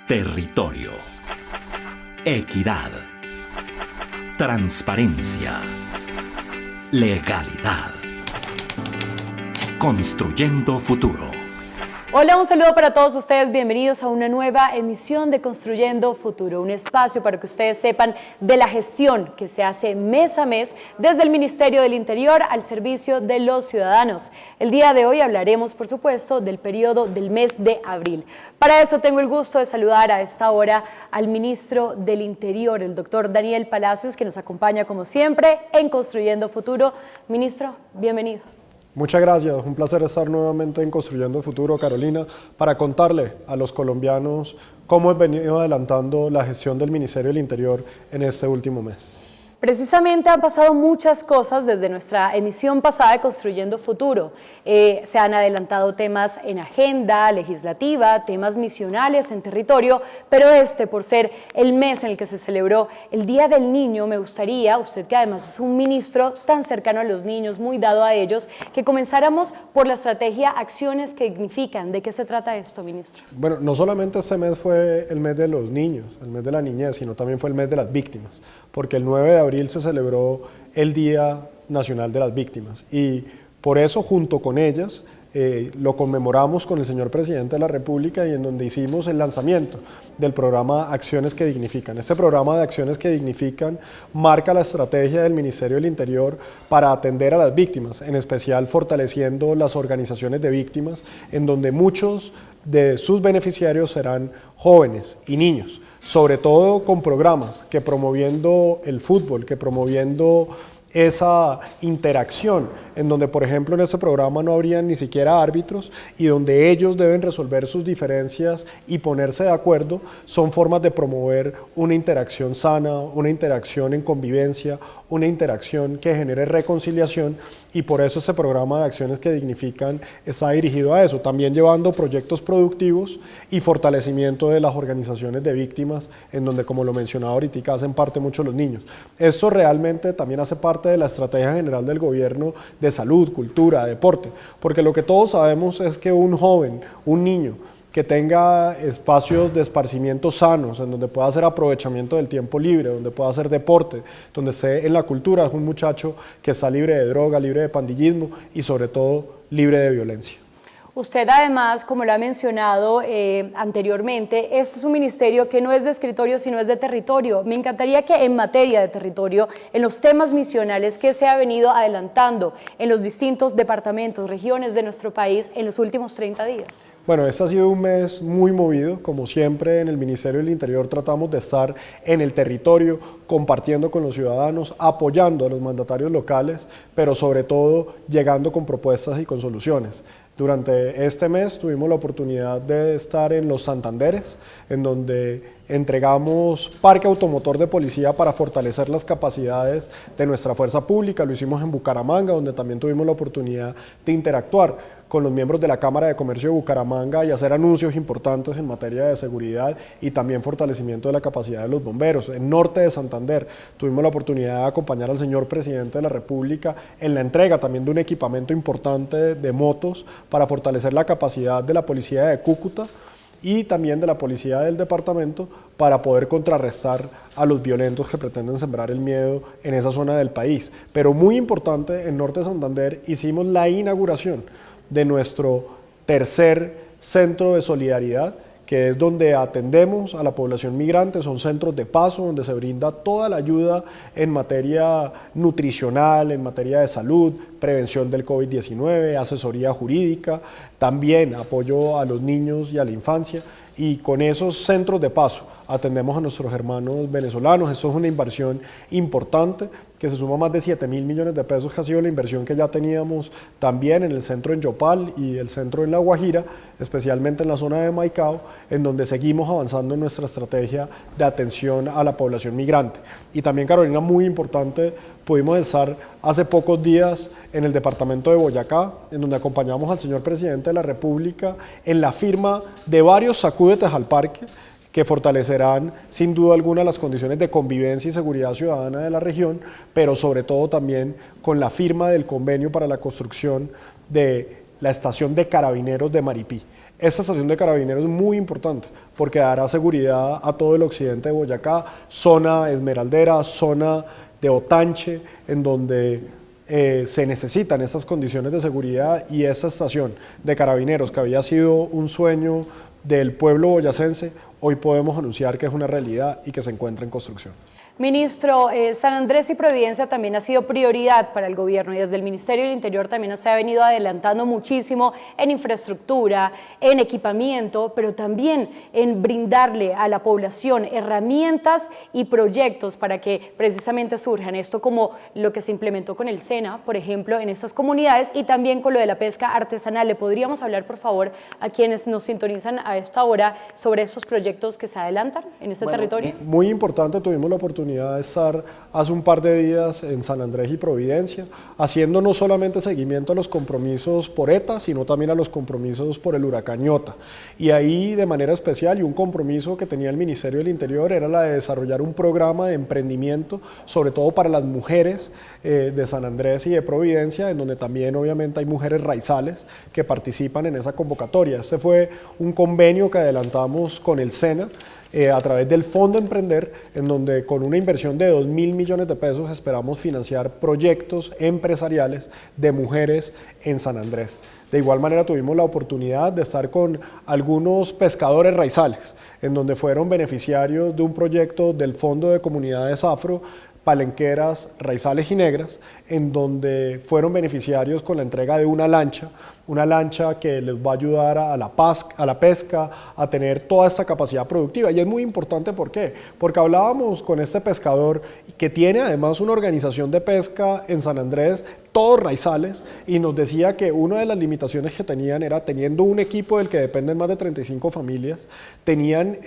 Territorio. Equidad. Transparencia. Legalidad. Construyendo futuro. Hola, un saludo para todos ustedes, bienvenidos a una nueva emisión de Construyendo Futuro, un espacio para que ustedes sepan de la gestión que se hace mes a mes desde el Ministerio del Interior al servicio de los ciudadanos. El día de hoy hablaremos, por supuesto, del periodo del mes de abril. Para eso tengo el gusto de saludar a esta hora al ministro del Interior, el doctor Daniel Palacios, que nos acompaña como siempre en Construyendo Futuro. Ministro, bienvenido. Muchas gracias, un placer estar nuevamente en Construyendo Futuro, Carolina, para contarle a los colombianos cómo he venido adelantando la gestión del Ministerio del Interior en este último mes. Precisamente han pasado muchas cosas desde nuestra emisión pasada de Construyendo Futuro. Se han adelantado temas en agenda legislativa, temas misionales en territorio, pero por ser el mes en el que se celebró el Día del Niño, me gustaría, usted que además es un ministro tan cercano a los niños, muy dado a ellos, que comenzáramos por la estrategia Acciones que Dignifican. ¿De qué se trata esto, ministro? Bueno, no solamente este mes fue el mes de los niños, el mes de la niñez, sino también fue el mes de las víctimas, porque el 9 de abril se celebró el Día Nacional de las Víctimas y por eso junto con ellas lo conmemoramos con el señor Presidente de la República y en donde hicimos el lanzamiento del programa Acciones que Dignifican. Este programa de Acciones que Dignifican marca la estrategia del Ministerio del Interior para atender a las víctimas, en especial fortaleciendo las organizaciones de víctimas, en donde muchos de sus beneficiarios serán jóvenes y niños, sobre todo con programas que promoviendo el fútbol, que promoviendo esa interacción, en donde por ejemplo en ese programa no habrían ni siquiera árbitros y donde ellos deben resolver sus diferencias y ponerse de acuerdo, son formas de promover una interacción sana, una interacción en convivencia, una interacción que genere reconciliación y por eso ese programa de Acciones que Dignifican está dirigido a eso, también llevando proyectos productivos y fortalecimiento de las organizaciones de víctimas, en donde como lo mencionaba ahorita hacen parte mucho los niños. Eso realmente también hace parte de la estrategia general del gobierno de salud, cultura, deporte, porque lo que todos sabemos es que un joven, un niño, que tenga espacios de esparcimiento sanos, en donde pueda hacer aprovechamiento del tiempo libre, donde pueda hacer deporte, donde esté en la cultura, es un muchacho que está libre de droga, libre de pandillismo y sobre todo libre de violencia. Usted además, como lo ha mencionado anteriormente, este es un ministerio que no es de escritorio, sino es de territorio. Me encantaría que en materia de territorio, en los temas misionales que se ha venido adelantando en los distintos departamentos, regiones de nuestro país en los últimos 30 días. Bueno, este ha sido un mes muy movido, como siempre en el Ministerio del Interior tratamos de estar en el territorio, compartiendo con los ciudadanos, apoyando a los mandatarios locales, pero sobre todo llegando con propuestas y con soluciones. Durante este mes tuvimos la oportunidad de estar en los Santanderes, en donde entregamos parque automotor de policía para fortalecer las capacidades de nuestra fuerza pública. Lo hicimos en Bucaramanga, donde también tuvimos la oportunidad de interactuar con los miembros de la Cámara de Comercio de Bucaramanga y hacer anuncios importantes en materia de seguridad y también fortalecimiento de la capacidad de los bomberos. En Norte de Santander tuvimos la oportunidad de acompañar al señor Presidente de la República en la entrega también de un equipamiento importante de motos para fortalecer la capacidad de la policía de Cúcuta y también de la policía del departamento para poder contrarrestar a los violentos que pretenden sembrar el miedo en esa zona del país. Pero muy importante, en Norte de Santander hicimos la inauguración de nuestro tercer centro de solidaridad, que es donde atendemos a la población migrante. Son centros de paso donde se brinda toda la ayuda en materia nutricional, en materia de salud, prevención del COVID-19, asesoría jurídica, también apoyo a los niños y a la infancia. Y con esos centros de paso atendemos a nuestros hermanos venezolanos. Esto es una inversión importante que se suma a más de 7.000 millones de pesos, que ha sido la inversión que ya teníamos también en el centro en Yopal y el centro en La Guajira, especialmente en la zona de Maicao, en donde seguimos avanzando en nuestra estrategia de atención a la población migrante. Y también, Carolina, muy importante, pudimos estar hace pocos días en el departamento de Boyacá, en donde acompañamos al señor Presidente de la República en la firma de varios sacúdetes al parque, que fortalecerán sin duda alguna las condiciones de convivencia y seguridad ciudadana de la región, pero sobre todo también con la firma del convenio para la construcción de la estación de Carabineros de Maripí. esta estación de Carabineros es muy importante porque dará seguridad a todo el occidente de Boyacá, zona esmeraldera, zona de Otanche, en donde se necesitan estas condiciones de seguridad, y esta estación de Carabineros, que había sido un sueño del pueblo boyacense, hoy podemos anunciar que es una realidad y que se encuentra en construcción. Ministro, San Andrés y Providencia también ha sido prioridad para el gobierno y desde el Ministerio del Interior también se ha venido adelantando muchísimo en infraestructura, en equipamiento, pero también en brindarle a la población herramientas y proyectos para que precisamente surjan esto, como lo que se implementó con el SENA, por ejemplo, en estas comunidades, y también con lo de la pesca artesanal. ¿Le podríamos hablar, por favor, a quienes nos sintonizan a esta hora sobre estos proyectos que se adelantan en este territorio? Muy importante, tuvimos la oportunidad de estar hace un par de días en San Andrés y Providencia, haciendo no solamente seguimiento a los compromisos por ETA, sino también a los compromisos por el huracán Iota. Y ahí, de manera especial, y un compromiso que tenía el Ministerio del Interior, era la de desarrollar un programa de emprendimiento, sobre todo para las mujeres de San Andrés y de Providencia, en donde también obviamente hay mujeres raizales que participan en esa convocatoria. Este fue un convenio que adelantamos con el SENA, a través del Fondo Emprender, en donde con una inversión de 2.000 millones de pesos esperamos financiar proyectos empresariales de mujeres en San Andrés. De igual manera tuvimos la oportunidad de estar con algunos pescadores raizales, en donde fueron beneficiarios de un proyecto del Fondo de Comunidades Afro, Palenqueras, Raizales y Negras, en donde fueron beneficiarios con la entrega de una lancha que les va a ayudar a la pesca, a tener toda esta capacidad productiva. Y es muy importante, ¿por qué? Porque hablábamos con este pescador que tiene además una organización de pesca en San Andrés, todos raizales, y nos decía que una de las limitaciones que tenían era, teniendo un equipo del que dependen más de 35 familias, tenían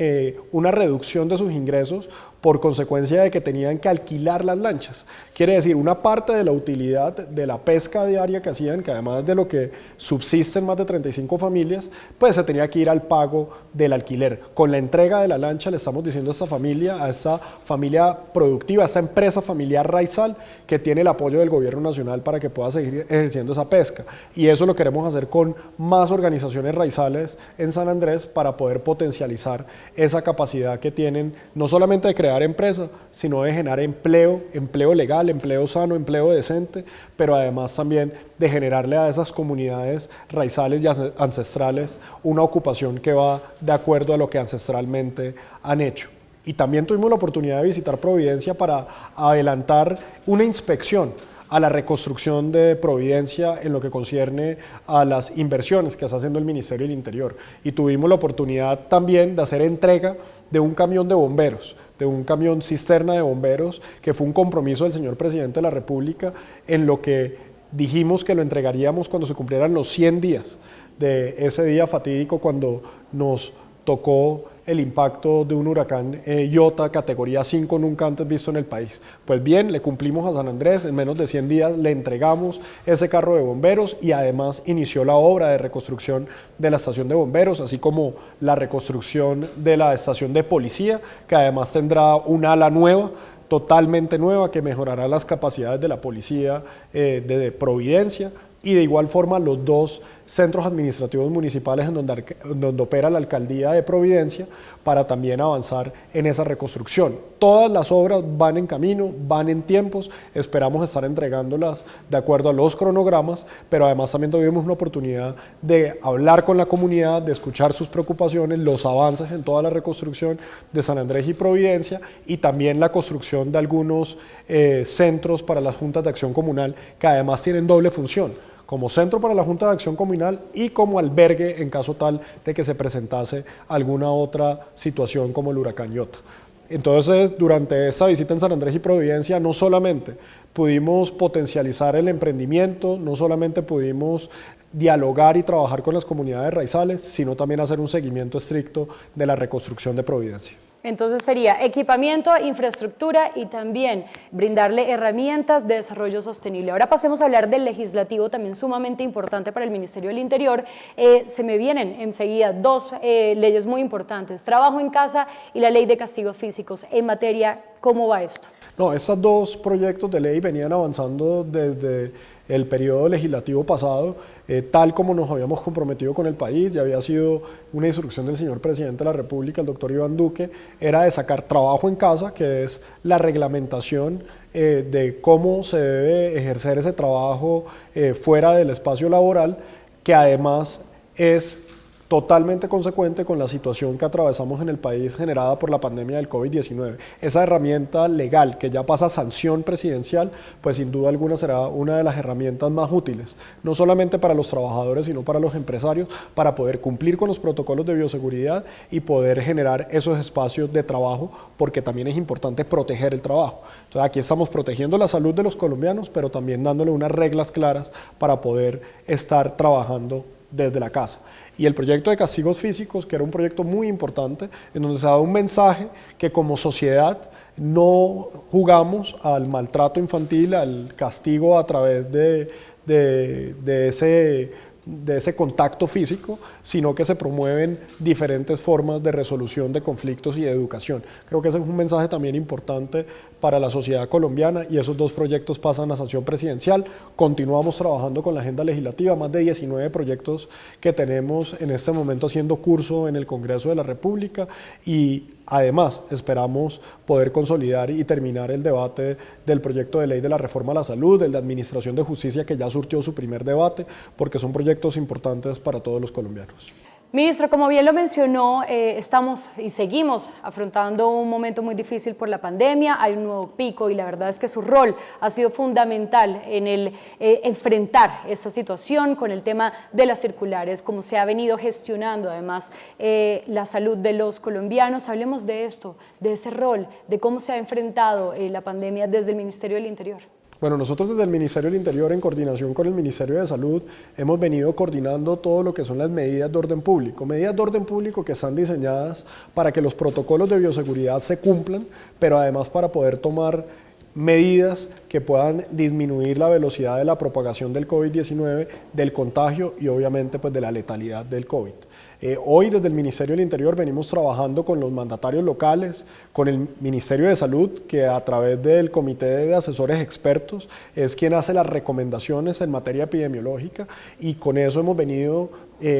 una reducción de sus ingresos por consecuencia de que tenían que alquilar las lanchas. Quiere decir, una parte de la utilidad de la pesca diaria que hacían, que además de lo que subsisten más de 35 familias, pues se tenía que ir al pago del alquiler. Con la entrega de la lancha le estamos diciendo a esta familia productiva, a esta empresa familiar raizal, que tiene el apoyo del gobierno nacional para que pueda seguir ejerciendo esa pesca. Y eso lo queremos hacer con más organizaciones raizales en San Andrés para poder potencializar esa capacidad que tienen, no solamente de crear empresa, sino de generar empleo legal, empleo sano, empleo decente, pero además también de generarle a esas comunidades raizales y ancestrales una ocupación que va de acuerdo a lo que ancestralmente han hecho. Y también tuvimos la oportunidad de visitar Providencia para adelantar una inspección a la reconstrucción de Providencia en lo que concierne a las inversiones que está haciendo el Ministerio del Interior. Y tuvimos la oportunidad también de hacer entrega de un camión de bomberos, de un camión cisterna de bomberos, que fue un compromiso del señor presidente de la República, en lo que dijimos que lo entregaríamos cuando se cumplieran los 100 días de ese día fatídico cuando nos tocó el impacto de un huracán Iota categoría 5 nunca antes visto en el país. Pues bien, le cumplimos a San Andrés, en menos de 100 días le entregamos ese carro de bomberos y además inició la obra de reconstrucción de la estación de bomberos, así como la reconstrucción de la estación de policía, que además tendrá un ala nueva, totalmente nueva, que mejorará las capacidades de la policía de Providencia, y de igual forma los dos centros administrativos municipales en donde opera la alcaldía de Providencia, para también avanzar en esa reconstrucción. Todas las obras van en camino, van en tiempos, esperamos estar entregándolas de acuerdo a los cronogramas, pero además también tuvimos una oportunidad de hablar con la comunidad, de escuchar sus preocupaciones, los avances en toda la reconstrucción de San Andrés y Providencia, y también la construcción de algunos centros para las juntas de acción comunal, que además tienen doble función, como centro para la Junta de Acción Comunal y como albergue en caso tal de que se presentase alguna otra situación como el huracán Iota. Entonces, durante esta visita en San Andrés y Providencia, no solamente pudimos potencializar el emprendimiento, no solamente pudimos dialogar y trabajar con las comunidades raizales, sino también hacer un seguimiento estricto de la reconstrucción de Providencia. Entonces sería equipamiento, infraestructura y también brindarle herramientas de desarrollo sostenible. Ahora pasemos a hablar del legislativo, también sumamente importante para el Ministerio del Interior. Se me vienen enseguida dos leyes muy importantes, trabajo en casa y la ley de castigos físicos en materia ¿Cómo va esto? No, estos dos proyectos de ley venían avanzando desde el periodo legislativo pasado, tal como nos habíamos comprometido con el país. Ya había sido una instrucción del señor presidente de la República, el doctor Iván Duque, era de sacar trabajo en casa, que es la reglamentación de cómo se debe ejercer ese trabajo fuera del espacio laboral, que además es totalmente consecuente con la situación que atravesamos en el país generada por la pandemia del COVID-19. Esa herramienta legal que ya pasa a sanción presidencial, pues sin duda alguna será una de las herramientas más útiles, no solamente para los trabajadores, sino para los empresarios, para poder cumplir con los protocolos de bioseguridad y poder generar esos espacios de trabajo, porque también es importante proteger el trabajo. Entonces aquí estamos protegiendo la salud de los colombianos, pero también dándole unas reglas claras para poder estar trabajando desde la casa. Y el proyecto de castigos físicos, que era un proyecto muy importante, en donde se da un mensaje que como sociedad no jugamos al maltrato infantil, al castigo a través de ese contacto físico, sino que se promueven diferentes formas de resolución de conflictos y de educación. Creo que ese es un mensaje también importante para la sociedad colombiana y esos dos proyectos pasan a sanción presidencial. Continuamos trabajando con la agenda legislativa, más de 19 proyectos que tenemos en este momento haciendo curso en el Congreso de la República y además esperamos poder consolidar y terminar el debate del proyecto de ley de la reforma a la salud, el de administración de justicia que ya surtió su primer debate, porque son proyectos importantes para todos los colombianos. Ministro, como bien lo mencionó, estamos y seguimos afrontando un momento muy difícil por la pandemia, hay un nuevo pico y la verdad es que su rol ha sido fundamental en el enfrentar esta situación con el tema de las circulares, cómo se ha venido gestionando además la salud de los colombianos. Hablemos de esto, de ese rol, de cómo se ha enfrentado la pandemia desde el Ministerio del Interior. Bueno, nosotros desde el Ministerio del Interior, en coordinación con el Ministerio de Salud, hemos venido coordinando todo lo que son las medidas de orden público que están diseñadas para que los protocolos de bioseguridad se cumplan, pero además para poder tomar medidas que puedan disminuir la velocidad de la propagación del COVID-19, del contagio y obviamente pues de la letalidad del COVID. Hoy desde el Ministerio del Interior venimos trabajando con los mandatarios locales, con el Ministerio de Salud, que a través del Comité de Asesores Expertos es quien hace las recomendaciones en materia epidemiológica y con eso hemos venido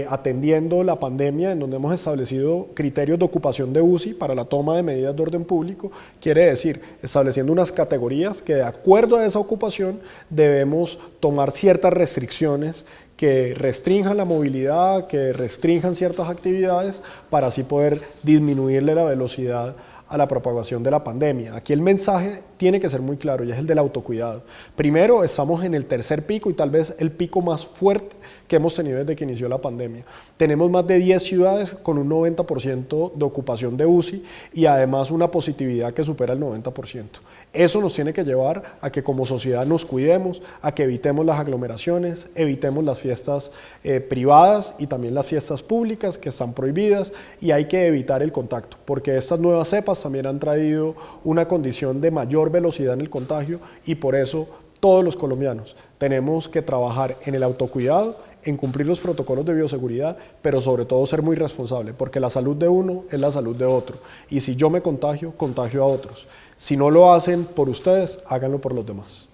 atendiendo la pandemia, en donde hemos establecido criterios de ocupación de UCI para la toma de medidas de orden público, quiere decir estableciendo unas categorías que de acuerdo a esa ocupación debemos tomar ciertas restricciones que restrinjan la movilidad, que restrinjan ciertas actividades para así poder disminuirle la velocidad a la propagación de la pandemia. Aquí el mensaje tiene que ser muy claro y es el del autocuidado. Primero, estamos en el tercer pico y tal vez el pico más fuerte que hemos tenido desde que inició la pandemia. Tenemos más de 10 ciudades con un 90% de ocupación de UCI y además una positividad que supera el 90%. Eso nos tiene que llevar a que como sociedad nos cuidemos, a que evitemos las aglomeraciones, evitemos las fiestas privadas y también las fiestas públicas que están prohibidas y hay que evitar el contacto, porque estas nuevas cepas también han traído una condición de mayor velocidad en el contagio y por eso todos los colombianos tenemos que trabajar en el autocuidado, en cumplir los protocolos de bioseguridad, pero sobre todo ser muy responsable, porque la salud de uno es la salud de otro y si yo me contagio, contagio a otros. Si no lo hacen por ustedes, háganlo por los demás.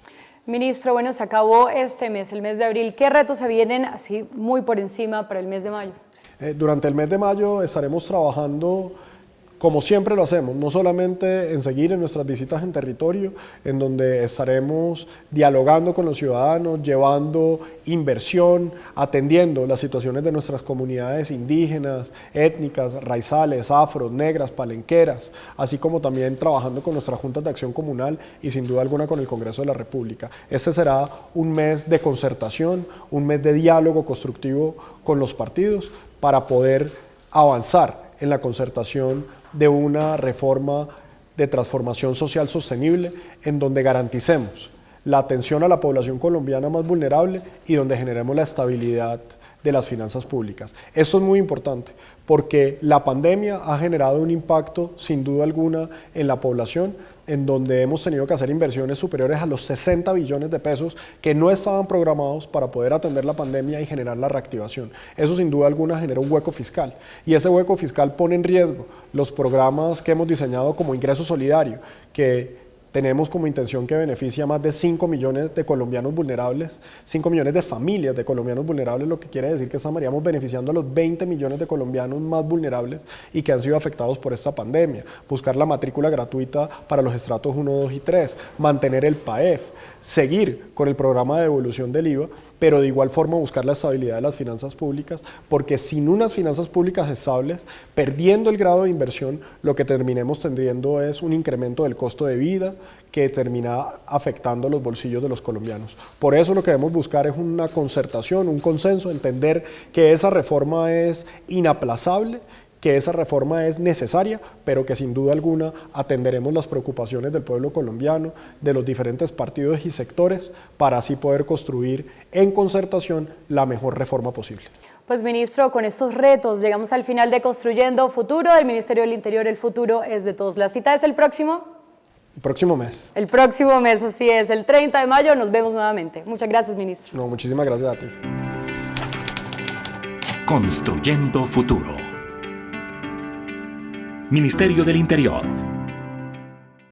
Ministro, bueno, se acabó este mes, el mes de abril. ¿Qué retos se vienen así muy por encima para el mes de mayo? Durante el mes de mayo estaremos trabajando como siempre lo hacemos, no solamente en seguir en nuestras visitas en territorio, en donde estaremos dialogando con los ciudadanos, llevando inversión, atendiendo las situaciones de nuestras comunidades indígenas, étnicas, raizales, afros, negras, palenqueras, así como también trabajando con nuestras juntas de acción comunal y sin duda alguna con el Congreso de la República. Este será un mes de concertación, un mes de diálogo constructivo con los partidos para poder avanzar en la concertación de una reforma de transformación social sostenible en donde garanticemos la atención a la población colombiana más vulnerable y donde generemos la estabilidad de las finanzas públicas. Esto es muy importante porque la pandemia ha generado un impacto sin duda alguna en la población, en donde hemos tenido que hacer inversiones superiores a los 60 billones de pesos que no estaban programados para poder atender la pandemia y generar la reactivación. Eso sin duda alguna genera un hueco fiscal y ese hueco fiscal pone en riesgo los programas que hemos diseñado como ingreso solidario, que tenemos como intención que beneficia a más de 5 millones de colombianos vulnerables, 5 millones de familias de colombianos vulnerables, lo que quiere decir que estaríamos beneficiando a los 20 millones de colombianos más vulnerables y que han sido afectados por esta pandemia. Buscar la matrícula gratuita para los estratos 1, 2 y 3, mantener el PAEF, seguir con el programa de devolución del IVA, pero de igual forma buscar la estabilidad de las finanzas públicas, porque sin unas finanzas públicas estables, perdiendo el grado de inversión, lo que terminemos teniendo es un incremento del costo de vida que termina afectando los bolsillos de los colombianos. Por eso lo que debemos buscar es una concertación, un consenso, entender que esa reforma es inaplazable, que esa reforma es necesaria, pero que sin duda alguna atenderemos las preocupaciones del pueblo colombiano, de los diferentes partidos y sectores, para así poder construir en concertación la mejor reforma posible. Pues ministro, con estos retos llegamos al final de Construyendo Futuro del Ministerio del Interior. El futuro es de todos. ¿La cita es el próximo? El próximo mes. El próximo mes, así es, el 30 de mayo nos vemos nuevamente. Muchas gracias, ministro. No, muchísimas gracias a ti. Construyendo Futuro. Ministerio del Interior.